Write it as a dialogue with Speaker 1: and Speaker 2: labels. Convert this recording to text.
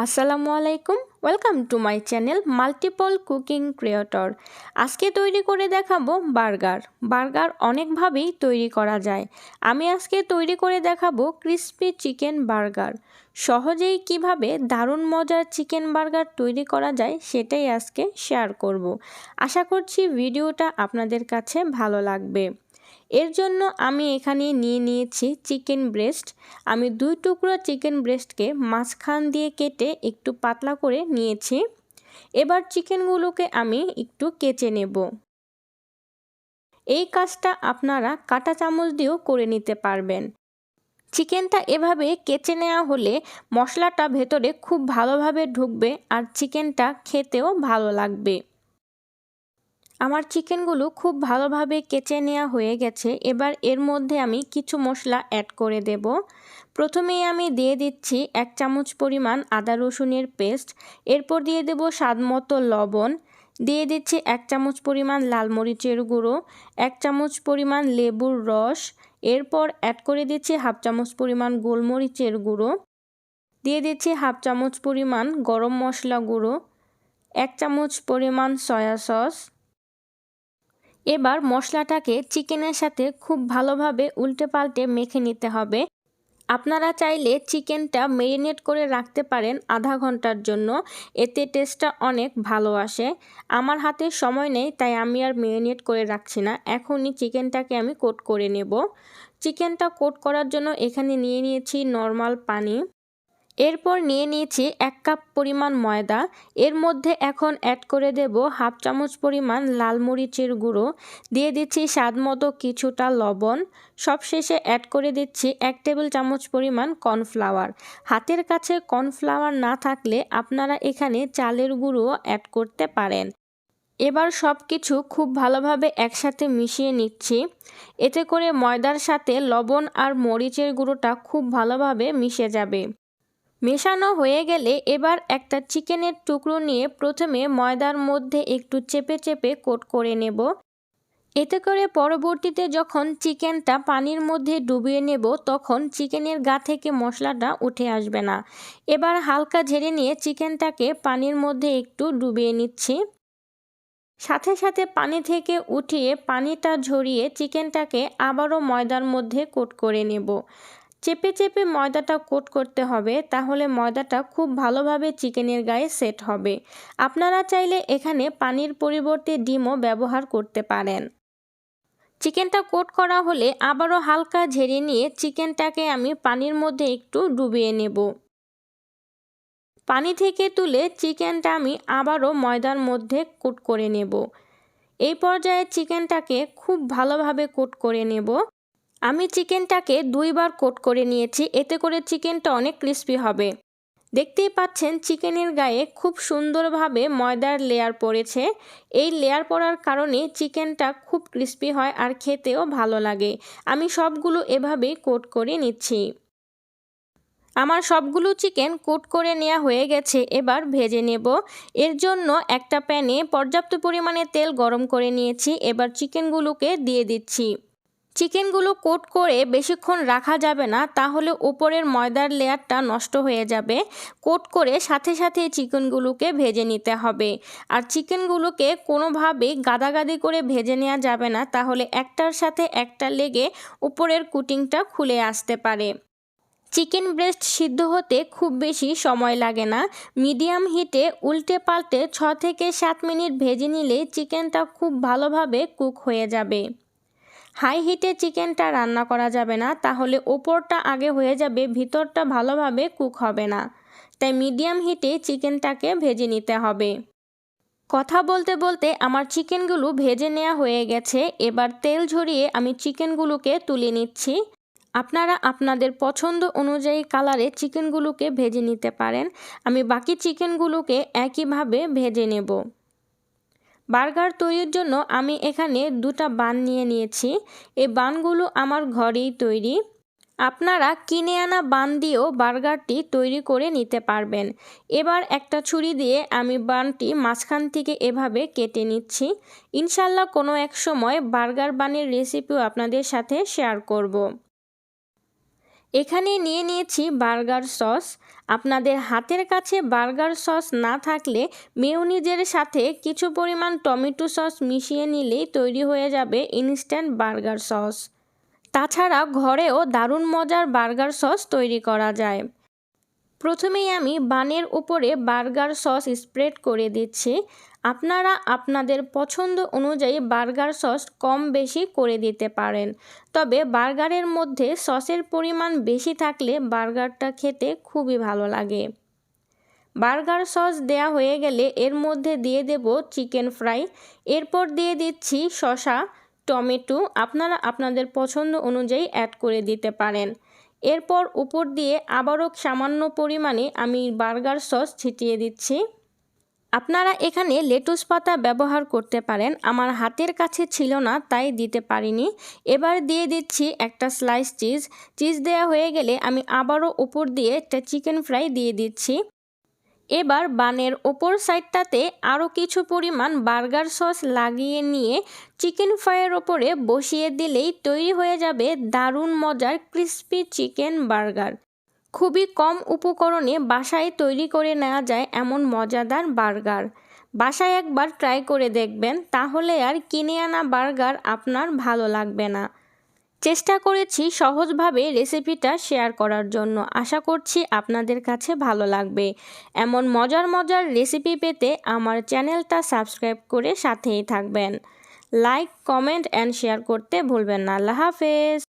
Speaker 1: আসসালামু আলাইকুম, welcome to my channel multiple cooking creator. আজকে তৈরি করে দেখাবো বার্গার অনেকভাবেই তৈরি করা যায়। আমি আজকে তৈরি করে দেখাবো ক্রিস্পি চিকেন বার্গার। সহজেই কিভাবে দারুণ মজার চিকেন বার্গার তৈরি করা যায় সেটাই আজকে শেয়ার করব। আশা করছি ভিডিওটা আপনাদের কাছে ভালো লাগবে। এর জন্য আমি এখানে নিয়ে নিয়েছি চিকেন ব্রেস্ট। আমি 2 টুকরো চিকেন ব্রেস্টকে মাঝখান দিয়ে কেটে একটু পাতলা করে নিয়েছি। এবার চিকেনগুলোকে আমি একটু কেচে নেব। এই কাজটা আপনারা কাঁটা চামচ দিয়েও করে নিতে পারবেন। চিকেনটা এভাবে কেচে নেওয়া হলে মশলাটা ভেতরে খুব ভালোভাবে ঢুকবে আর চিকেনটা খেতেও ভালো লাগবে। আমার চিকেনগুলো খুব ভালোভাবে কেচে নেওয়া হয়ে গেছে। এবার এর মধ্যে আমি কিছু মশলা অ্যাড করে দেব। প্রথমেই আমি দিয়ে দিচ্ছি 1 চামচ পরিমাণ আদা রসুনের পেস্ট। এরপর দিয়ে দেব স্বাদমতো লবণ, দিয়ে দিচ্ছি 1 চামচ পরিমাণ লাল মরিচের গুঁড়ো, 1 চামচ পরিমাণ লেবুর রস, এরপর অ্যাড করে দিচ্ছি 1/2 চামচ পরিমাণ গোলমরিচের গুঁড়ো, দিয়ে দিচ্ছি 1/2 চামচ পরিমাণ গরম মশলা গুঁড়ো, 1 চামচ পরিমাণ সয়া সস। এবার মশলাটাকে চিকেনের সাথে খুব ভালোভাবে উল্টে পাল্টে মেখে নিতে হবে। আপনারা চাইলে চিকেনটা ম্যারিনেট করে রাখতে পারেন আধা ঘন্টার জন্য, এতে টেস্টটা অনেক ভালো আসে। আমার হাতে সময় নেই তাই আমি আর ম্যারিনেট করে রাখছি না, এখনই চিকেনটাকে আমি কোট করে নেব। চিকেনটা কোট করার জন্য এখানে নিয়ে নিয়েছি নর্মাল পানি। এরপর নিয়ে নিয়েছি 1 কাপ পরিমাণ ময়দা। এর মধ্যে এখন অ্যাড করে দেব 1/2 চামচ পরিমাণ লাল মরিচের গুঁড়ো, দিয়ে দিচ্ছি স্বাদমতো কিছুটা লবণ, সবশেষে অ্যাড করে দিচ্ছি 1 টেবিল চামচ পরিমাণ কর্নফ্লাওয়ার। হাতের কাছে কর্নফ্লাওয়ার না থাকলে আপনারা এখানে চালের গুঁড়ো অ্যাড করতে পারেন। এবার সব কিছু খুব ভালোভাবে একসাথে মিশিয়ে নিচ্ছি। এতে করে ময়দার সাথে লবণ আর মরিচের গুঁড়োটা খুব ভালোভাবে মিশে যাবে। মেশানো হয়ে গেলে এবার একটা চিকেনের টুকরো নিয়ে প্রথমে ময়দার মধ্যে একটু চেপে চেপে কোট করে নেব। এতে করে পরবর্তীতে যখন চিকেনটা পানির মধ্যে ডুবিয়ে নেব তখন চিকেনের গা থেকে মশলাটা উঠে আসবে না। এবার হালকা ঝেড়ে নিয়ে চিকেনটাকে পানির মধ্যে একটু ডুবিয়ে নিচ্ছি। সাথে সাথে পানি থেকে উঠিয়ে পানিটা ঝরিয়ে চিকেনটাকে আবারও ময়দার মধ্যে কোট করে নেব। চেপে চেপে ময়দাটা কোট করতে হবে, তাহলে ময়দাটা খুব ভালোভাবে চিকেনের গায়ে সেট হবে। আপনারা চাইলে এখানে পানির পরিবর্তে ডিমও ব্যবহার করতে পারেন। চিকেনটা কোট করা হলে আবারও হালকা ঝেড়ে নিয়ে চিকেনটাকে আমি পানির মধ্যে একটু ডুবিয়ে নেব। পানি থেকে তুলে চিকেনটা আমি আবারও ময়দার মধ্যে কোট করে নেব। এই পর্যায়ে চিকেনটাকে খুব ভালোভাবে কোট করে নেব। আমি চিকেনটাকে 2 বার কোট করে নিয়েছি, এতে করে চিকেনটা অনেক ক্রিস্পি হবে। দেখতেই পাচ্ছেন চিকেনের গায়ে খুব সুন্দরভাবে ময়দার লেয়ার পড়েছে। এই লেয়ার পড়ার কারণে চিকেনটা খুব ক্রিস্পি হয় আর খেতেও ভালো লাগে। আমি সবগুলো এভাবেই কোট করে নিচ্ছি। আমার সবগুলো চিকেন কোট করে নেওয়া হয়ে গেছে, এবার ভেজে নেব। এর জন্য একটা প্যানে পর্যাপ্ত পরিমাণে তেল গরম করে নিয়েছি। এবার চিকেনগুলোকে দিয়ে দিচ্ছি। চিকেনগুলো কোট করে বেশিক্ষণ রাখা যাবে না, তাহলে উপরের ময়দার লেয়ারটা নষ্ট হয়ে যাবে। কোট করে সাথে সাথে চিকেনগুলোকে ভেজে নিতে হবে। আর চিকেনগুলোকে কোনোভাবেই গাদাগাদি করে ভেজে নেওয়া যাবে না, তাহলে একটার সাথে একটা লেগে উপরের কুটিংটা খুলে আসতে পারে। চিকেন ব্রেস্ট সিদ্ধ হতে খুব বেশি সময় লাগে না। মিডিয়াম হিটে উল্টে পাল্টে 6 থেকে 7 মিনিট ভেজে নিলে চিকেনটা খুব ভালোভাবে কুক হয়ে যাবে। হাই হিটে চিকেনটা রান্না করা যাবে না, তাহলে ওপরটা আগে হয়ে যাবে, ভিতরটা ভালোভাবে কুক হবে না। তাই মিডিয়াম হিটে চিকেনটাকে ভেজে নিতে হবে। কথা বলতে বলতে আমার চিকেনগুলো ভেজে নেওয়া হয়ে গেছে। এবার তেল ঝরিয়ে আমি চিকেনগুলোকে তুলে নিচ্ছি। আপনারা আপনাদের পছন্দ অনুযায়ী কালারে চিকেনগুলোকে ভেজে নিতে পারেন। আমি বাকি চিকেনগুলোকে একইভাবে ভেজে নেব। বার্গার তৈরির জন্য আমি এখানে 2টা বান নিয়ে নিয়েছি। এই বানগুলো আমার ঘরেই তৈরি। আপনারা কিনে আনা বান দিয়েও বার্গারটি তৈরি করে নিতে পারবেন। এবার একটা ছুরি দিয়ে আমি বানটি মাঝখান থেকে এভাবে কেটে নিচ্ছি। ইনশাল্লাহ কোনো এক সময় বার্গার বানের রেসিপিও আপনাদের সাথে শেয়ার করব। এখানে নিয়ে নিয়েছি বার্গার সস। আপনাদের হাতের কাছে বার্গার সস না থাকলে মেয়োনিজের সাথে কিছু পরিমাণ টমেটো সস মিশিয়ে নিলেই তৈরি হয়ে যাবে ইনস্ট্যান্ট বার্গার সস। তাছাড়া ঘরেও দারুণ মজার বার্গার সস তৈরি করা যায়। প্রথমেই আমি বানের উপরে বার্গার সস স্প্রেড করে দিচ্ছি। আপনারা আপনাদের পছন্দ অনুযায়ী বার্গার সস কম বেশি করে দিতে পারেন, তবে বার্গারের মধ্যে সসের পরিমাণ বেশি থাকলে বার্গারটা খেতে খুবই ভালো লাগে। বার্গার সস দেয়া হয়ে গেলে এর মধ্যে দিয়ে দেব চিকেন ফ্রাই, এরপর দিয়ে দিচ্ছি শসা, টমেটো আপনারা আপনাদের পছন্দ অনুযায়ী অ্যাড করে দিতে পারেন। এরপর উপর দিয়ে আবারও সামান্য পরিমাণে আমি বার্গার সস ছিটিয়ে দিচ্ছি। আপনারা এখানে লেটুস পাতা ব্যবহার করতে পারেন, আমার হাতের কাছে ছিল না তাই দিতে পারিনি। এবার দিয়ে দিচ্ছি একটা স্লাইস চিজ দেওয়া হয়ে গেলে আমি আবারও উপর দিয়ে একটা চিকেন ফ্রাই দিয়ে দিচ্ছি। এবার বানের ওপর সাইডটাতে আরও কিছু পরিমাণ বার্গার সস লাগিয়ে নিয়ে চিকেন ফ্রাইয়ের ওপরে বসিয়ে দিলেই তৈরি হয়ে যাবে দারুণ মজার ক্রিস্পি চিকেন বার্গার। খুবই কম উপকরণে বাসায় তৈরি করে নেওয়া যায় এমন মজাদার বার্গার। বাসায় একবার ট্রাই করে দেখবেন, তাহলে আর কিনে আনা বার্গার আপনার ভালো লাগবে না। চেষ্টা করেছি সহজভাবে রেসিপিটা শেয়ার করার জন্য, আশা করছি আপনাদের কাছে ভালো লাগবে। এমন মজার মজার রেসিপি পেতে আমার চ্যানেলটা সাবস্ক্রাইব করে সাথেই থাকবেন। লাইক, কমেন্ট অ্যান্ড শেয়ার করতে ভুলবেন না। আল্লাহ হাফেজ।